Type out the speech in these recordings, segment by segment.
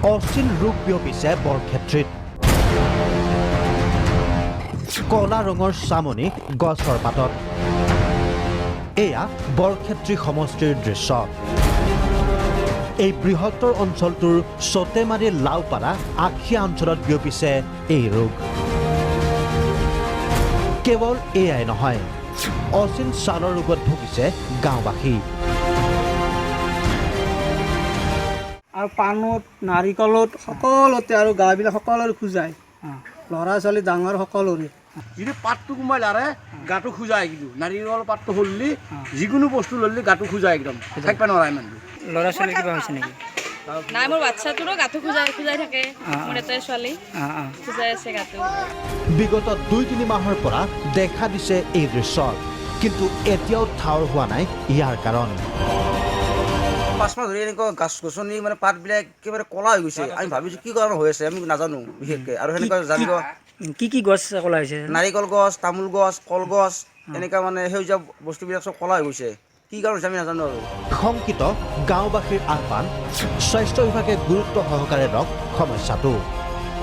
অচিন ৰোগ বিয়পিছে বৰক্ষেত্ৰীত কলা ৰঙৰ চামনি গছৰ পাতত এয়া বৰক্ষেত্ৰী সমষ্টিৰ দৃশ্য এই বৃহত্তৰ অঞ্চলটোৰ সতেমাৰী লাওপাৰা আখিয়া অঞ্চলত বিয়পিছে এই ৰোগ কেৱল এয়াই নহয় অচিন ছালৰ ৰোগত ভুগিছে গাঁওবাসী আৰু পাণত নাৰিকলত সকলোতে আৰু গাবিলাক সকলোৰে খোজায় ল'ৰা ছোৱালী ডাঙৰ সকলোৰে যদি পাতটো কোমাই লাৰে গাটো খোজাই কিন্তু নাৰিকল পাতটো হললি যিকোনো বস্তু ললি গাটো খোজাই একদম থাকিব নোৱাৰা ইমান ল'ৰা ছোৱালী কিবা হৈছে নেকি নাই মোৰ বাচ্চাটোৰো গাটো খোজাই থাকে মোৰ এটাই ছোৱালী খোজাই আছে গাটো বিগত 2-3 মাহৰ পৰা দেখা দিছে এই দৃশ্য কিন্তু এতিয়াও ঠাৱৰ হোৱা নাই ইয়াৰ কাৰণ 5 মাহ ধৰি এনেকুৱা গাছ গছনি মানে পাতবিলাক একেবাৰে কলা হৈ গৈছে আমি ভাবিছোঁ কি কাৰণ হৈ আছে আমি নাজানো বিশেষকৈ আৰু সেনেকুৱা জানিব কি গছ কলা হৈছে নাৰিকল গছ তামোল গছ কলগছ এনেকুৱা মানে সেউজীয়া বস্তুবিলাক চব কলা হৈ গৈছে কি কাৰণ হৈছে আমি নাজানো আৰু শংকিত গাঁওবাসীৰ আহ্বান স্বাস্থ্য বিভাগে গুৰুত্ব সহকাৰে লওক সমস্যাটো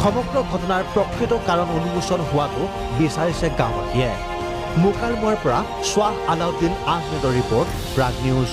সমগ্ৰ ঘটনাৰ প্ৰকৃত কাৰণ উন্মোচন হোৱাটো বিচাৰিছে গাঁওবাসীয়ে মোকালমোৱাৰ পৰা শ্বাহ আলাউদ্দিন আহমেদৰ ৰিপৰ্ট প্ৰাগ নিউজ